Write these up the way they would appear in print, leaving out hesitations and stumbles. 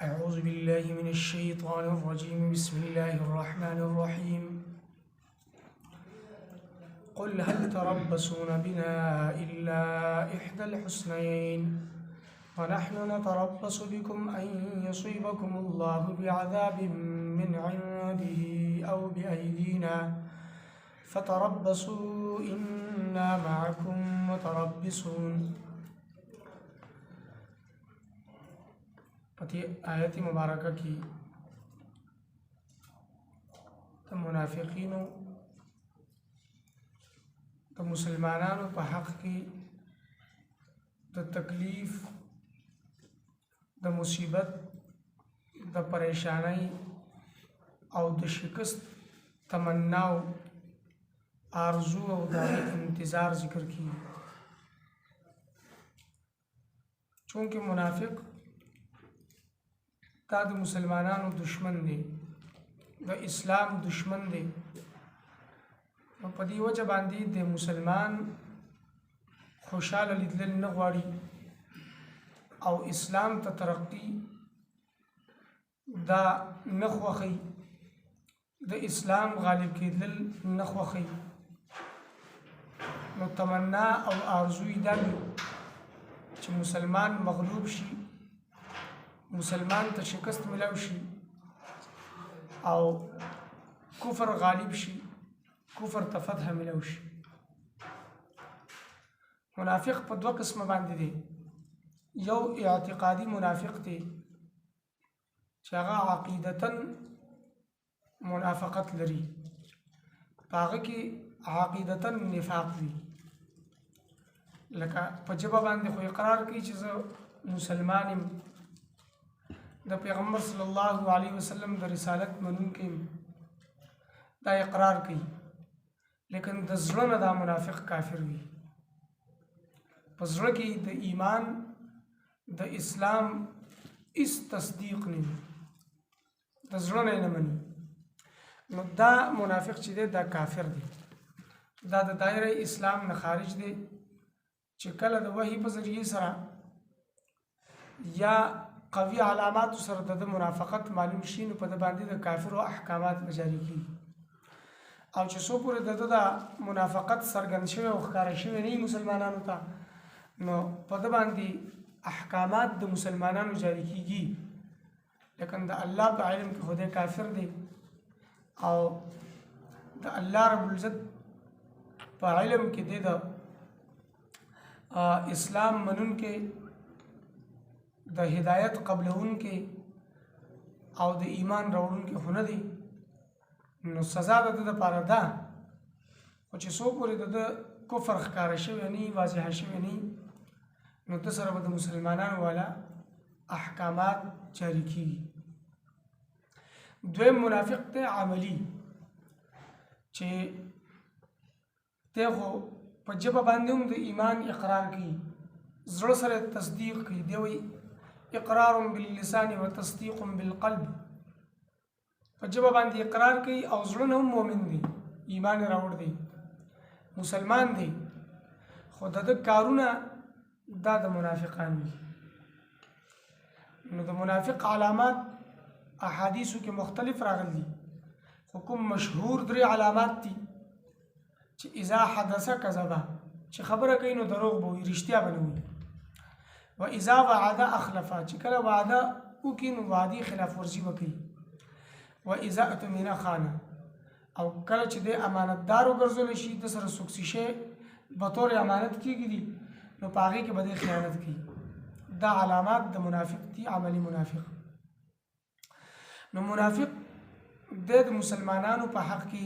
أعوذ بالله من الشيطان الرجيم بسم الله الرحمن الرحيم قل هل تربصون بنا إلا إحدى الحسنيين ونحن نتربص بكم أن يصيبكم الله بعذاب من عنده أو بأيدينا فتربصوا إنا معكم متربصون. پتی آیت مبارکہ کی د منافقینو د مسلمانانو په حق کې د تکلیف د مصیبت د پریشانی او د شکست تمناو آرزو او د انتظار ذکر کی. چونکہ منافق دا د مسلمانانو دشمن دی، د اسلام دشمن دی، نو په دې وجه باندې د مسلمان خوشاله لیدل نه غواړي او اسلام ته ترقی دا نه خوښي، د اسلام غالب کېدل نه خوښي. نو تمنا او آرزوی دا وي چې مسلمان مغلوب شي، مسلمان ته شکست ملو شي او کفر غالب شي، کفر ته فتح ملو شي. منافق په دوه قسمه باندې دی. یو اعتقادي منافق دی چې هغه عقیدتاً منافقت لري، هغه کې عقیدتاً نفاق وي، لکه په ژبه باندې خو اقرار کوي چې زه مسلمان یم، د پیغمبر صلی الله علیه وسلم د رسالت منونکی دا اقرار کوي، لیکن د زړه نه دا منافق کافر وي. په زړه کې د ایمان د اسلام اس تصدیق نه وي، د زړه نه مني، نو دا منافق چې دی دا کافر دی، دا د دایره اسلام نه خارج دی. چې کله د وحی په ذریعه سره یا قوی علامات سره د منافقت معلوم شي، نو په د باندې د کافرو احکامات جاری کیږي، او چې څو پورې د منافقت څرګند شوی او ښکاره شوی نه مسلمانانو ته، نو په د باندې احکامات د مسلمانانو جاری کیږي، لیکن د الله په علم کې خدای کافر دی او د الله رب العزت په علم کې دی د اسلام منون کې د هدایت قبلون کې او د ایمان راوړون کې خو نه دی. نو سزا د لپاره ده، خو چې څو پورې د کفر ښکاره شوی نه واضح شوی نه، نو د سره به د مسلمانانو والا احکامات جاری کیږي. دویم منافق ته عملی، چې ته خو په ژبه باندې هم د ایمان اقرار کوي، زړه سره تصدیق کوي، دی وایي اقرار باللسان و تصدیق بالقلب، په ژبه باندې اقرار کوي او زړه نه هم مؤمن دی، ایمان راوړ دی، مسلمان دی، خو د کارونه دا د منافقان وي. نو د منافق علامات احادیثو کې مختلف راغلي، خو کوم مشهور درې علامات دي چې اذا حدث کذب، چې خبره کوي نو دروغ به وي، رښتیا به نه وي. و اذا وعد اخلف، چې کله وعده وکړي نو وعدې خلاف ورزي وکړي. و اذا اؤتمن خان، او کله چې د امانتدار وګرځول شي د سره څوک شي به طور امانت کېږي دي، نو په هغې کې به د خیانت کوي. دا علامات د منافق دي، عملی منافق. نو منافق د مسلمانانو په حق کې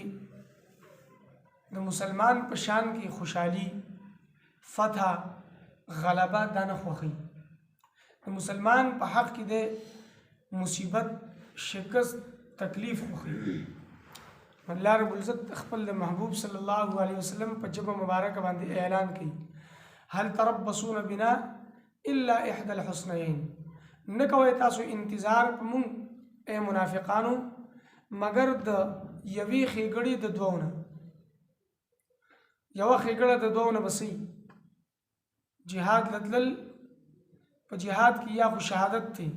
د مسلمان په شان کې خوشحالي، فتح، غلبه دا نه خوښي. د مسلمان په حق کې د مصیبت، شکست، تکلیف خوښي. الله رب العزت خپل محبوب صلی الله علیه وسلم په ژبه مبارکه باندې اعلان کوي، هل تربصون بنا الا احدى الحسنيين، نه کوئ تاسو انتظار په مونږ اے منافقانو مگر د یوې ښېګړې د دوو نه، یوه ښېګړه د دوو نه بسئ. جهاد لتلل په جهاد کې یا خو شهادت دی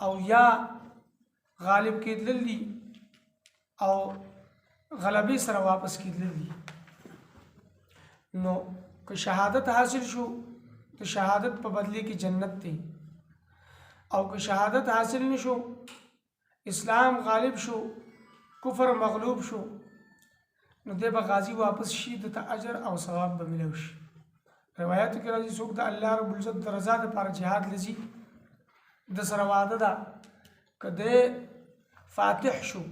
او یا غالب کېدل دي او غلبې سره واپس کېدل دي. نو که شهادت حاصل شو د شهادت په بدله کې جنت دی، او که شهادت حاصل نشو اسلام غالب شو کفر مغلوب شو نو دی به غازی واپس شي، د اجر او ثواب به ملو شي. روایتو کې راځي څوک د الله رب العزت د رضا لپاره جهاد لذي د سره وعده ده که د فاتح شو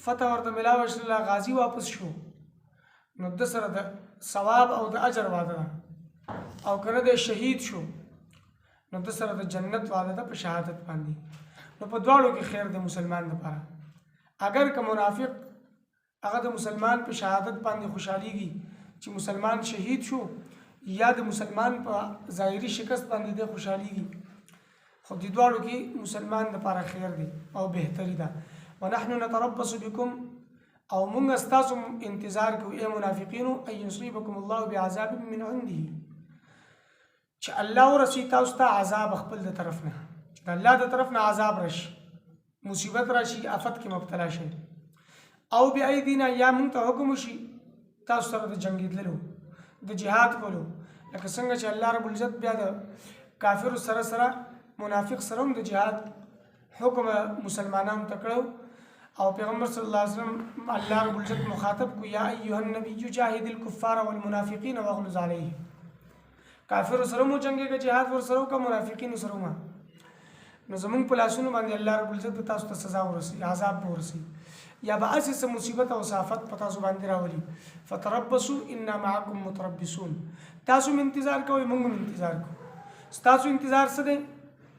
فتح ورته ملاوه شله غازی واپس شو نو د سره د ثواب او د اجر وعده ده، او کنه د شهید شو نو د سره د جنت وعده ده په شهادت باندې. نو په دواړو کې خیر د مسلمان لپاره. اگر که منافق هغه د مسلمان په شهادت باندې خوشحاليږي چې مسلمان شهید شو یا د مسلمان په ظاهري شکست باندې د خوشحاليږي، خو د دواړو کې مسلمان لپاره خیر دی او بهتري ده. ونحن نتربص بكم او موږ ستاسو انتظار کوو ای منافقینو ان یصيبکم الله بعذاب من عنده، چې الله ورسي تاسو ته عذاب خپل د طرف نه، د الله د طرف نه عذاب راشي، مصیبت راشي، آفت کې مبتلا شي، او بأيدينا یا موږ ته حکم شي تاسو سره د جنگیدلو د جهاد کولو، لکه څنګه چې الله رب العزت بیا د کافر سره منافق سره هم د جهاد حکم مسلمانانو ته کړو، او پیغمبر صلی الله علیه وسلم الله رب العزت مخاطب کو یا ایها النبی جاهد الكفار والمنافقین واغلظ علیهم، کافر سره مو جنگي جهاد ور سره کا منافقین سره ما نو زمون په لاسونو باندې الله رب العزت تاسو ته سزا ورسي، عذاب ورسي، یا به اساس مصیبت او صافت پتا سو باندې راولي. فتربصوا انا معكم متربصون، تاسو انتظار کوئ موږ انتظار کوو. تاسو انتظار څه دی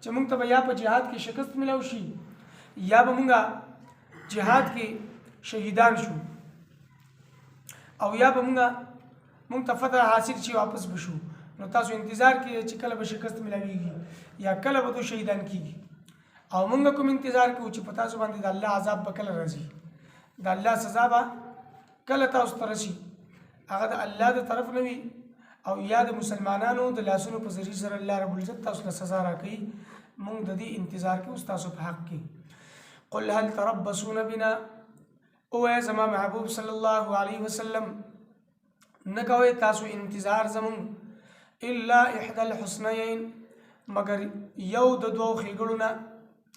چې موږ ته یا په جهاد کې شکست ملو شي یا به موږ جهاد کې شهیدان شو، او یا به موږ ته فتح حاصل شي واپس بشو. نو تاسو انتظار کې چې کله به شکست ملويږي یا کله به شهیدان کیږي، او موږ کوم انتظار کوو چې پتا سو باندې د الله عذاب به کله راځي، د الله سزا به کله تاسو ته راشي، هغه د الله د طرف نه وي او یا د مسلمانانو د لاسونو په ذریعه سره الله رب العزت تاسو له سزا راکړي. موږ د دې انتظار کوو تاسو په حق کې. قل هل تربصون بنا، او زما محبوب صلی الله علیه وسلم نکوي تاسو انتظار زمون الا احدى الحسنيين مگر یو د دوه خېګړو نه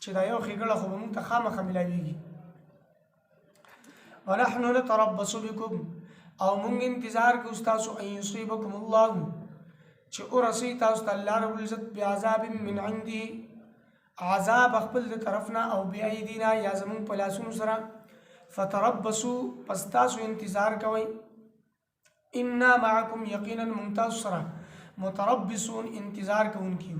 چې دا یو خېګړه خو موږ ته خامخا ملاويږي. ونحن نتربص بكم او موږ انتظار کوو تاسو ان يصيبكم الله چې ورسي تاسو ته الله رب العزت بعذاب من عنده، عذاب خپل د طرفنا، او بأيدينا یا زمون په لاسونو سره. فتربصوا پس تاسو انتظار کوئ انا معكم یقینا ممتاز سره متربصون انتظار کوونکي.